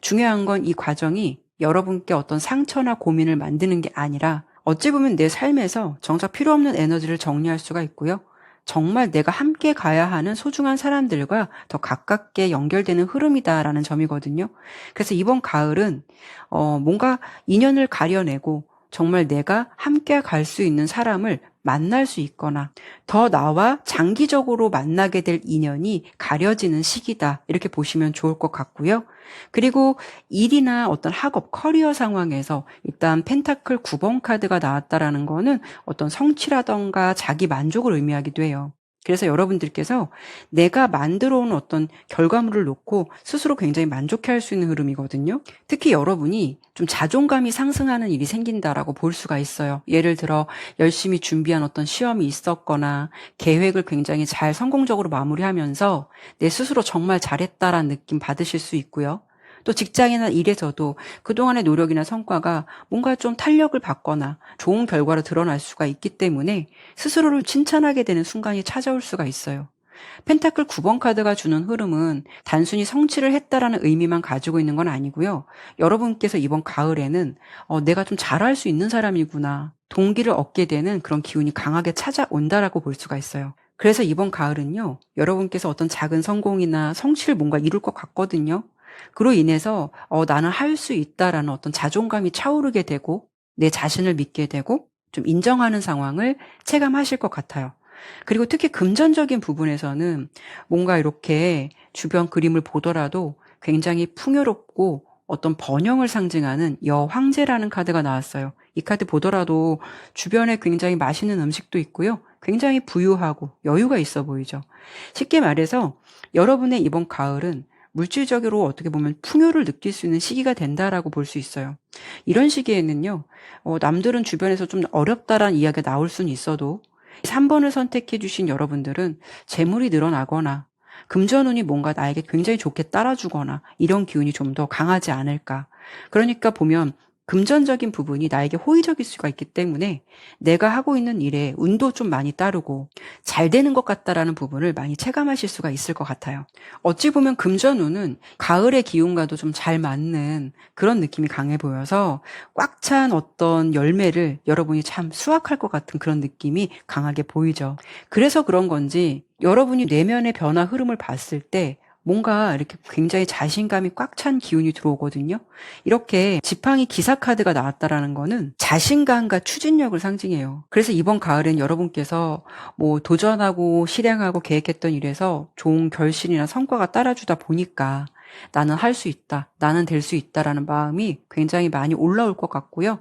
중요한 건 이 과정이 여러분께 어떤 상처나 고민을 만드는 게 아니라 어찌 보면 내 삶에서 정작 필요 없는 에너지를 정리할 수가 있고요. 정말 내가 함께 가야 하는 소중한 사람들과 더 가깝게 연결되는 흐름이다라는 점이거든요. 그래서 이번 가을은 뭔가 인연을 가려내고 정말 내가 함께 갈 수 있는 사람을 만날 수 있거나 더 나와 장기적으로 만나게 될 인연이 가려지는 시기다. 이렇게 보시면 좋을 것 같고요. 그리고 일이나 어떤 학업, 커리어 상황에서 일단 펜타클 9번 카드가 나왔다라는 거는 어떤 성취라던가 자기 만족을 의미하기도 해요. 그래서 여러분들께서 내가 만들어 온 어떤 결과물을 놓고 스스로 굉장히 만족해할 수 있는 흐름이거든요. 특히 여러분이 좀 자존감이 상승하는 일이 생긴다라고 볼 수가 있어요. 예를 들어 열심히 준비한 어떤 시험이 있었거나 계획을 굉장히 잘 성공적으로 마무리하면서 내 스스로 정말 잘했다라는 느낌 받으실 수 있고요. 또 직장이나 일에서도 그동안의 노력이나 성과가 뭔가 좀 탄력을 받거나 좋은 결과로 드러날 수가 있기 때문에 스스로를 칭찬하게 되는 순간이 찾아올 수가 있어요. 펜타클 9번 카드가 주는 흐름은 단순히 성취를 했다라는 의미만 가지고 있는 건 아니고요. 여러분께서 이번 가을에는 내가 좀 잘할 수 있는 사람이구나. 동기를 얻게 되는 그런 기운이 강하게 찾아온다라고 볼 수가 있어요. 그래서 이번 가을은요, 여러분께서 어떤 작은 성공이나 성취를 뭔가 이룰 것 같거든요. 그로 인해서 나는 할 수 있다라는 어떤 자존감이 차오르게 되고 내 자신을 믿게 되고 좀 인정하는 상황을 체감하실 것 같아요. 그리고 특히 금전적인 부분에서는 뭔가 이렇게 주변 그림을 보더라도 굉장히 풍요롭고 어떤 번영을 상징하는 여황제라는 카드가 나왔어요. 이 카드 보더라도 주변에 굉장히 맛있는 음식도 있고요. 굉장히 부유하고 여유가 있어 보이죠. 쉽게 말해서 여러분의 이번 가을은 물질적으로 어떻게 보면 풍요를 느낄 수 있는 시기가 된다라고 볼 수 있어요. 이런 시기에는요, 남들은 주변에서 좀 어렵다라는 이야기가 나올 수는 있어도 3번을 선택해 주신 여러분들은 재물이 늘어나거나 금전운이 뭔가 나에게 굉장히 좋게 따라주거나 이런 기운이 좀 더 강하지 않을까. 그러니까 보면 금전적인 부분이 나에게 호의적일 수가 있기 때문에 내가 하고 있는 일에 운도 좀 많이 따르고 잘 되는 것 같다라는 부분을 많이 체감하실 수가 있을 것 같아요. 어찌 보면 금전운은 가을의 기운과도 좀 잘 맞는 그런 느낌이 강해 보여서 꽉 찬 어떤 열매를 여러분이 참 수확할 것 같은 그런 느낌이 강하게 보이죠. 그래서 그런 건지 여러분이 내면의 변화 흐름을 봤을 때 뭔가 이렇게 굉장히 자신감이 꽉 찬 기운이 들어오거든요. 이렇게 지팡이 기사 카드가 나왔다라는 거는 자신감과 추진력을 상징해요. 그래서 이번 가을엔 여러분께서 뭐 도전하고 실행하고 계획했던 일에서 좋은 결실이나 성과가 따라주다 보니까 나는 할 수 있다, 나는 될 수 있다라는 마음이 굉장히 많이 올라올 것 같고요.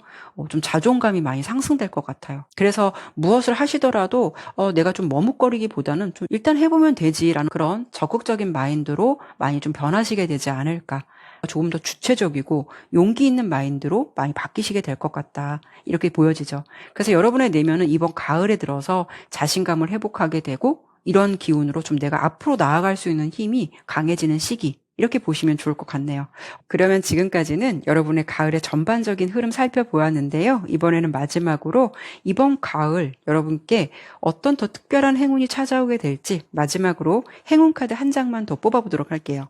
좀 자존감이 많이 상승될 것 같아요. 그래서 무엇을 하시더라도 내가 좀 머뭇거리기보다는 좀 일단 해보면 되지라는 그런 적극적인 마인드로 많이 좀 변하시게 되지 않을까. 조금 더 주체적이고 용기 있는 마인드로 많이 바뀌시게 될 것 같다. 이렇게 보여지죠. 그래서 여러분의 내면은 이번 가을에 들어서 자신감을 회복하게 되고 이런 기운으로 좀 내가 앞으로 나아갈 수 있는 힘이 강해지는 시기. 이렇게 보시면 좋을 것 같네요. 그러면 지금까지는 여러분의 가을의 전반적인 흐름 살펴보았는데요. 이번에는 마지막으로 이번 가을 여러분께 어떤 더 특별한 행운이 찾아오게 될지 마지막으로 행운 카드 한 장만 더 뽑아보도록 할게요.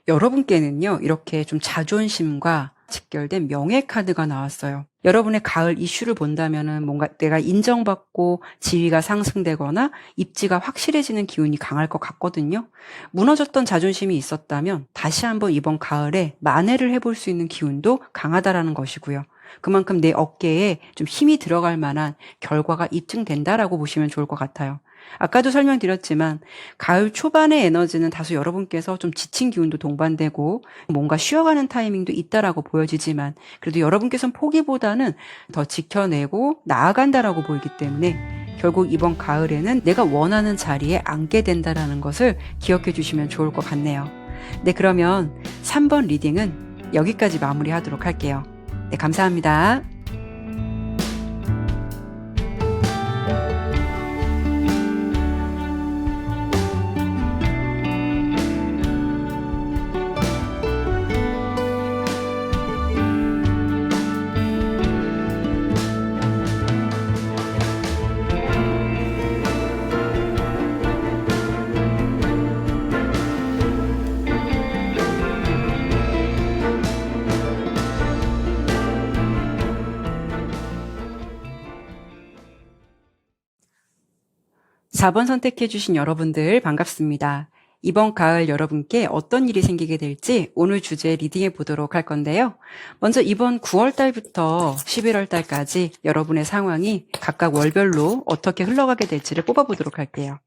여러분께는요, 이렇게 좀 자존심과 직결된 명예 카드가 나왔어요. 여러분의 가을 이슈를 본다면은 뭔가 내가 인정받고 지위가 상승되거나 입지가 확실해지는 기운이 강할 것 같거든요. 무너졌던 자존심이 있었다면 다시 한번 이번 가을에 만회를 해볼 수 있는 기운도 강하다라는 것이고요. 그만큼 내 어깨에 좀 힘이 들어갈 만한 결과가 입증된다라고 보시면 좋을 것 같아요. 아까도 설명드렸지만 가을 초반의 에너지는 다소 여러분께서 좀 지친 기운도 동반되고 뭔가 쉬어가는 타이밍도 있다라고 보여지지만 그래도 여러분께서는 포기보다는 더 지켜내고 나아간다라고 보이기 때문에 결국 이번 가을에는 내가 원하는 자리에 앉게 된다라는 것을 기억해 주시면 좋을 것 같네요. 네, 그러면 3번 리딩은 여기까지 마무리하도록 할게요. 네, 감사합니다. 4번 선택해주신 여러분들 반갑습니다. 이번 가을 여러분께 어떤 일이 생기게 될지 오늘 주제 리딩해 보도록 할 건데요. 먼저 이번 9월 달부터 11월 달까지 여러분의 상황이 각각 월별로 어떻게 흘러가게 될지를 뽑아보도록 할게요.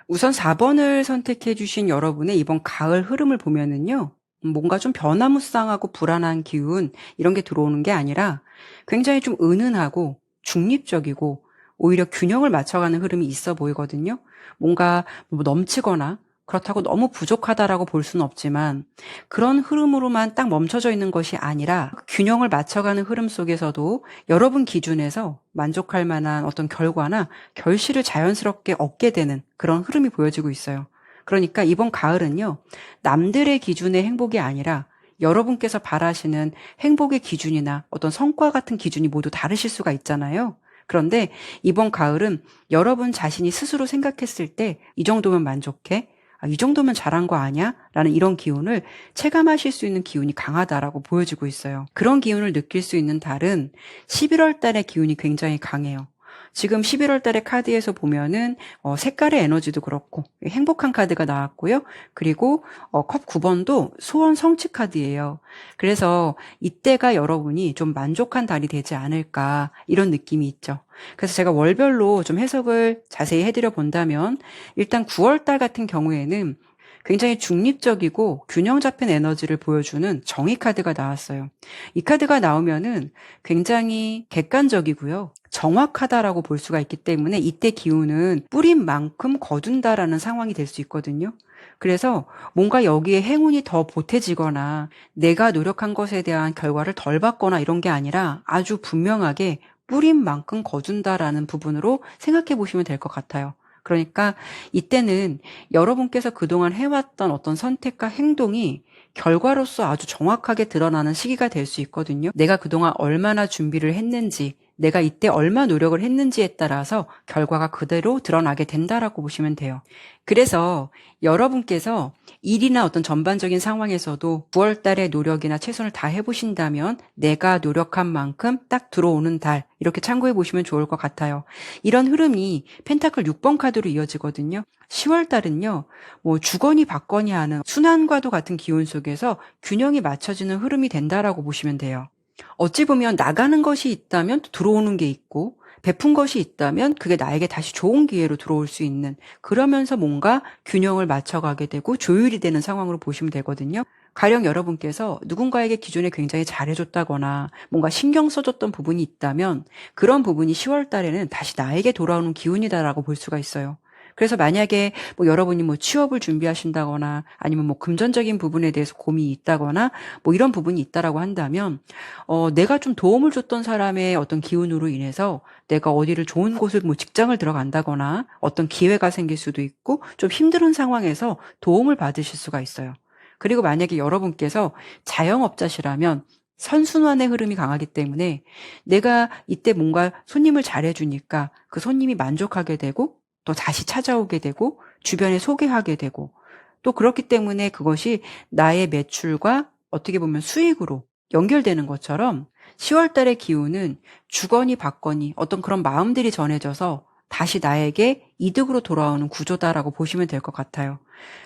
우선 4번을 선택해 주신 여러분의 이번 가을 흐름을 보면은요. 뭔가 좀 변화무쌍하고 불안한 기운 이런 게 들어오는 게 아니라 굉장히 좀 은은하고 중립적이고 오히려 균형을 맞춰가는 흐름이 있어 보이거든요. 뭔가 뭐 넘치거나 그렇다고 너무 부족하다라고 볼 수는 없지만 그런 흐름으로만 딱 멈춰져 있는 것이 아니라 균형을 맞춰가는 흐름 속에서도 여러분 기준에서 만족할 만한 어떤 결과나 결실을 자연스럽게 얻게 되는 그런 흐름이 보여지고 있어요. 그러니까 이번 가을은요, 남들의 기준의 행복이 아니라 여러분께서 바라시는 행복의 기준이나 어떤 성과 같은 기준이 모두 다르실 수가 있잖아요. 그런데 이번 가을은 여러분 자신이 스스로 생각했을 때 이 정도면 만족해? 아, 이 정도면 잘한 거 아니야? 라는 이런 기운을 체감하실 수 있는 기운이 강하다라고 보여지고 있어요. 그런 기운을 느낄 수 있는 달은 11월 달의 기운이 굉장히 강해요. 지금 11월 달의 카드에서 보면은 색깔의 에너지도 그렇고 행복한 카드가 나왔고요. 그리고 컵 9번도 소원 성취 카드예요. 그래서 이때가 여러분이 좀 만족한 달이 되지 않을까 이런 느낌이 있죠. 그래서 제가 월별로 좀 해석을 자세히 해드려 본다면 일단 9월 달 같은 경우에는 굉장히 중립적이고 균형 잡힌 에너지를 보여주는 정의 카드가 나왔어요. 이 카드가 나오면은 굉장히 객관적이고요. 정확하다라고 볼 수가 있기 때문에 이때 기운은 뿌린 만큼 거둔다라는 상황이 될 수 있거든요. 그래서 뭔가 여기에 행운이 더 보태지거나 내가 노력한 것에 대한 결과를 덜 받거나 이런 게 아니라 아주 분명하게 뿌린 만큼 거둔다라는 부분으로 생각해 보시면 될 것 같아요. 그러니까 이때는 여러분께서 그동안 해왔던 어떤 선택과 행동이 결과로서 아주 정확하게 드러나는 시기가 될 수 있거든요. 내가 그동안 얼마나 준비를 했는지, 내가 이때 얼마 노력을 했는지에 따라서 결과가 그대로 드러나게 된다라고 보시면 돼요. 그래서 여러분께서 일이나 어떤 전반적인 상황에서도 9월 달에 노력이나 최선을 다 해보신다면 내가 노력한 만큼 딱 들어오는 달, 이렇게 참고해 보시면 좋을 것 같아요. 이런 흐름이 펜타클 6번 카드로 이어지거든요. 10월 달은요, 뭐 주거니 받거니 하는 순환과도 같은 기운 속에서 균형이 맞춰지는 흐름이 된다라고 보시면 돼요. 어찌 보면 나가는 것이 있다면 또 들어오는 게 있고 베푼 것이 있다면 그게 나에게 다시 좋은 기회로 들어올 수 있는, 그러면서 뭔가 균형을 맞춰가게 되고 조율이 되는 상황으로 보시면 되거든요. 가령 여러분께서 누군가에게 기존에 굉장히 잘해줬다거나 뭔가 신경 써줬던 부분이 있다면 그런 부분이 10월 달에는 다시 나에게 돌아오는 기운이다라고 볼 수가 있어요. 그래서 만약에 뭐 여러분이 뭐 취업을 준비하신다거나 아니면 뭐 금전적인 부분에 대해서 고민이 있다거나 뭐 이런 부분이 있다라고 한다면 내가 좀 도움을 줬던 사람의 어떤 기운으로 인해서 내가 어디를 좋은 곳을 뭐 직장을 들어간다거나 어떤 기회가 생길 수도 있고 좀 힘든 상황에서 도움을 받으실 수가 있어요. 그리고 만약에 여러분께서 자영업자시라면 선순환의 흐름이 강하기 때문에 내가 이때 뭔가 손님을 잘해주니까 그 손님이 만족하게 되고 또 다시 찾아오게 되고 주변에 소개하게 되고 또 그렇기 때문에 그것이 나의 매출과 어떻게 보면 수익으로 연결되는 것처럼 10월 달의 기운은 주거니 받거니 어떤 그런 마음들이 전해져서 다시 나에게 이득으로 돌아오는 구조다라고 보시면 될 것 같아요.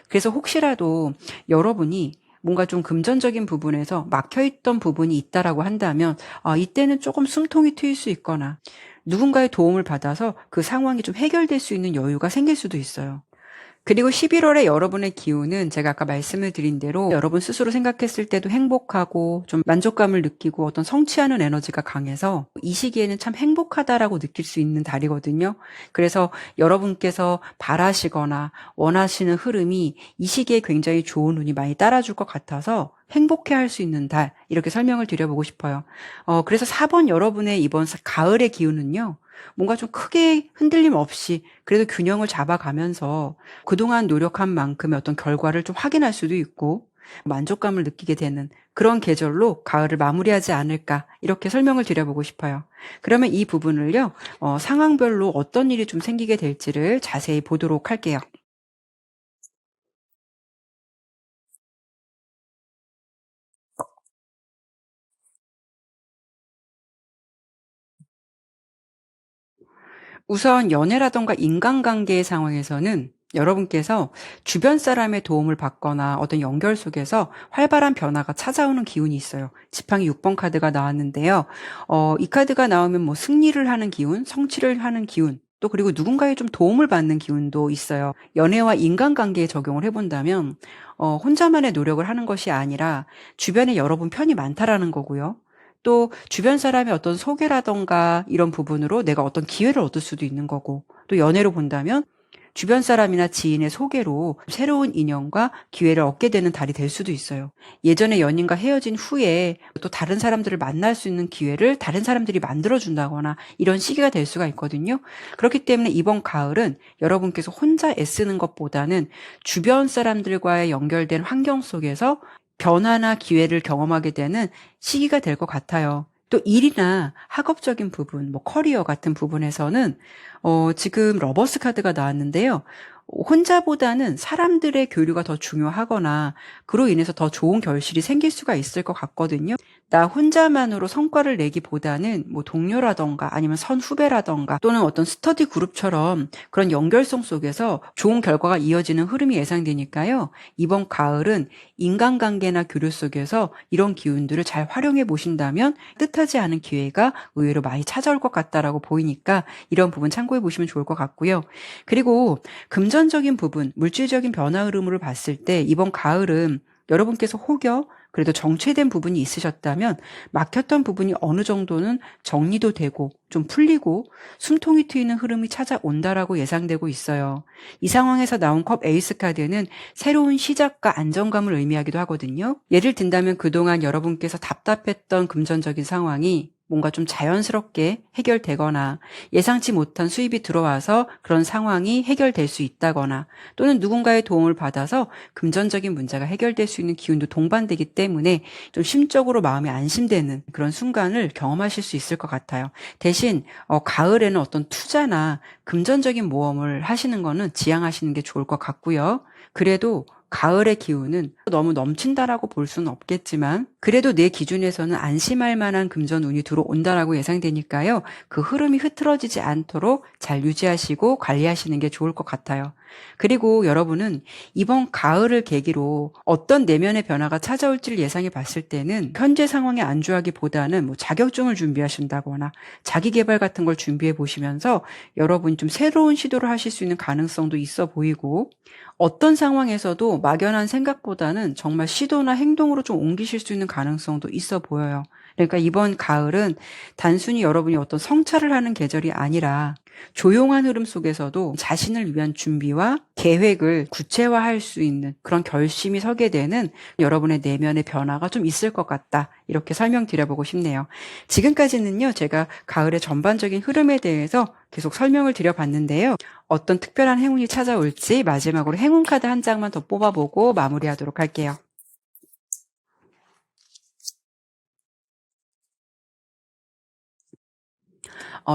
그래서 혹시라도 여러분이 뭔가 좀 금전적인 부분에서 막혀있던 부분이 있다라고 한다면 이때는 조금 숨통이 트일 수 있거나 누군가의 도움을 받아서 그 상황이 좀 해결될 수 있는 여유가 생길 수도 있어요. 그리고 11월에 여러분의 기운은 제가 아까 말씀을 드린 대로 여러분 스스로 생각했을 때도 행복하고 좀 만족감을 느끼고 어떤 성취하는 에너지가 강해서 이 시기에는 참 행복하다라고 느낄 수 있는 달이거든요. 그래서 여러분께서 바라시거나 원하시는 흐름이 이 시기에 굉장히 좋은 운이 많이 따라줄 것 같아서 행복해 할 수 있는 달, 이렇게 설명을 드려보고 싶어요. 그래서 4번 여러분의 이번 가을의 기운은요, 뭔가 좀 크게 흔들림 없이 그래도 균형을 잡아가면서 그동안 노력한 만큼의 어떤 결과를 좀 확인할 수도 있고 만족감을 느끼게 되는 그런 계절로 가을을 마무리하지 않을까, 이렇게 설명을 드려보고 싶어요. 그러면 이 부분을요, 상황별로 어떤 일이 좀 생기게 될지를 자세히 보도록 할게요. 우선 연애라던가 인간관계의 상황에서는 여러분께서 주변 사람의 도움을 받거나 어떤 연결 속에서 활발한 변화가 찾아오는 기운이 있어요. 지팡이 6번 카드가 나왔는데요. 이 카드가 나오면 뭐 승리를 하는 기운, 성취를 하는 기운, 또 그리고 누군가의 좀 도움을 받는 기운도 있어요. 연애와 인간관계에 적용을 해본다면 혼자만의 노력을 하는 것이 아니라 주변에 여러분 편이 많다라는 거고요. 또 주변 사람의 어떤 소개라던가 이런 부분으로 내가 어떤 기회를 얻을 수도 있는 거고, 또 연애로 본다면 주변 사람이나 지인의 소개로 새로운 인연과 기회를 얻게 되는 달이 될 수도 있어요. 예전에 연인과 헤어진 후에 또 다른 사람들을 만날 수 있는 기회를 다른 사람들이 만들어준다거나 이런 시기가 될 수가 있거든요. 그렇기 때문에 이번 가을은 여러분께서 혼자 애쓰는 것보다는 주변 사람들과의 연결된 환경 속에서 변화나 기회를 경험하게 되는 시기가 될 것 같아요. 또 일이나 학업적인 부분, 뭐 커리어 같은 부분에서는 지금 러버스 카드가 나왔는데요. 혼자보다는 사람들의 교류가 더 중요하거나 그로 인해서 더 좋은 결실이 생길 수가 있을 것 같거든요. 나 혼자만으로 성과를 내기보다는 뭐 동료라던가 아니면 선후배라던가 또는 어떤 스터디 그룹처럼 그런 연결성 속에서 좋은 결과가 이어지는 흐름이 예상되니까요. 이번 가을은 인간관계나 교류 속에서 이런 기운들을 잘 활용해 보신다면 뜻하지 않은 기회가 의외로 많이 찾아올 것 같다라고 보이니까 이런 부분 참고해 보시면 좋을 것 같고요. 그리고 금전적인 부분, 물질적인 변화 흐름을 봤을 때 이번 가을은 여러분께서 혹여 그래도 정체된 부분이 있으셨다면 막혔던 부분이 어느 정도는 정리도 되고 좀 풀리고 숨통이 트이는 흐름이 찾아온다라고 예상되고 있어요. 이 상황에서 나온 컵 에이스 카드는 새로운 시작과 안정감을 의미하기도 하거든요. 예를 든다면 그동안 여러분께서 답답했던 금전적인 상황이 뭔가 좀 자연스럽게 해결되거나 예상치 못한 수입이 들어와서 그런 상황이 해결될 수 있다거나 또는 누군가의 도움을 받아서 금전적인 문제가 해결될 수 있는 기운도 동반되기 때문에 좀 심적으로 마음이 안심되는 그런 순간을 경험하실 수 있을 것 같아요. 대신 가을에는 어떤 투자나 금전적인 모험을 하시는 거는 지양하시는 게 좋을 것 같고요. 그래도 가을의 기운은 너무 넘친다라고 볼 수는 없겠지만 그래도 내 기준에서는 안심할 만한 금전운이 들어온다라고 예상되니까요. 그 흐름이 흐트러지지 않도록 잘 유지하시고 관리하시는 게 좋을 것 같아요. 그리고 여러분은 이번 가을을 계기로 어떤 내면의 변화가 찾아올지를 예상해 봤을 때는 현재 상황에 안주하기보다는 뭐 자격증을 준비하신다거나 자기 개발 같은 걸 준비해 보시면서 여러분이 좀 새로운 시도를 하실 수 있는 가능성도 있어 보이고 어떤 상황에서도 막연한 생각보다는 정말 시도나 행동으로 좀 옮기실 수 있는 가능성도 있어 보여요. 그러니까 이번 가을은 단순히 여러분이 어떤 성찰을 하는 계절이 아니라 조용한 흐름 속에서도 자신을 위한 준비와 계획을 구체화할 수 있는 그런 결심이 서게 되는 여러분의 내면의 변화가 좀 있을 것 같다. 이렇게 설명드려보고 싶네요. 지금까지는요, 제가 가을의 전반적인 흐름에 대해서 계속 설명을 드려봤는데요. 어떤 특별한 행운이 찾아올지 마지막으로 행운 카드 한 장만 더 뽑아보고 마무리하도록 할게요.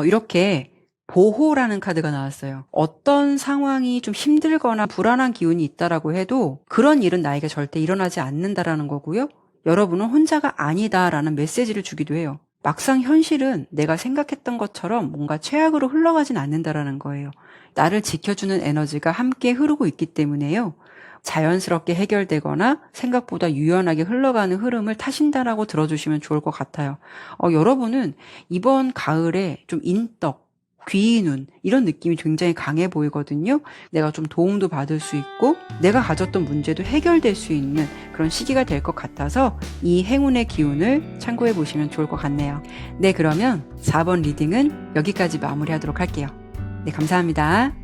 이렇게 보호라는 카드가 나왔어요. 어떤 상황이 좀 힘들거나 불안한 기운이 있다라고 해도 그런 일은 나에게 절대 일어나지 않는다라는 거고요. 여러분은 혼자가 아니다라는 메시지를 주기도 해요. 막상 현실은 내가 생각했던 것처럼 뭔가 최악으로 흘러가진 않는다라는 거예요. 나를 지켜주는 에너지가 함께 흐르고 있기 때문에요. 자연스럽게 해결되거나 생각보다 유연하게 흘러가는 흐름을 타신다라고 들어주시면 좋을 것 같아요. 여러분은 이번 가을에 좀 인덕, 귀인운 이런 느낌이 굉장히 강해 보이거든요. 내가 좀 도움도 받을 수 있고 내가 가졌던 문제도 해결될 수 있는 그런 시기가 될 것 같아서 이 행운의 기운을 참고해 보시면 좋을 것 같네요. 네, 그러면 4번 리딩은 여기까지 마무리하도록 할게요. 네, 감사합니다.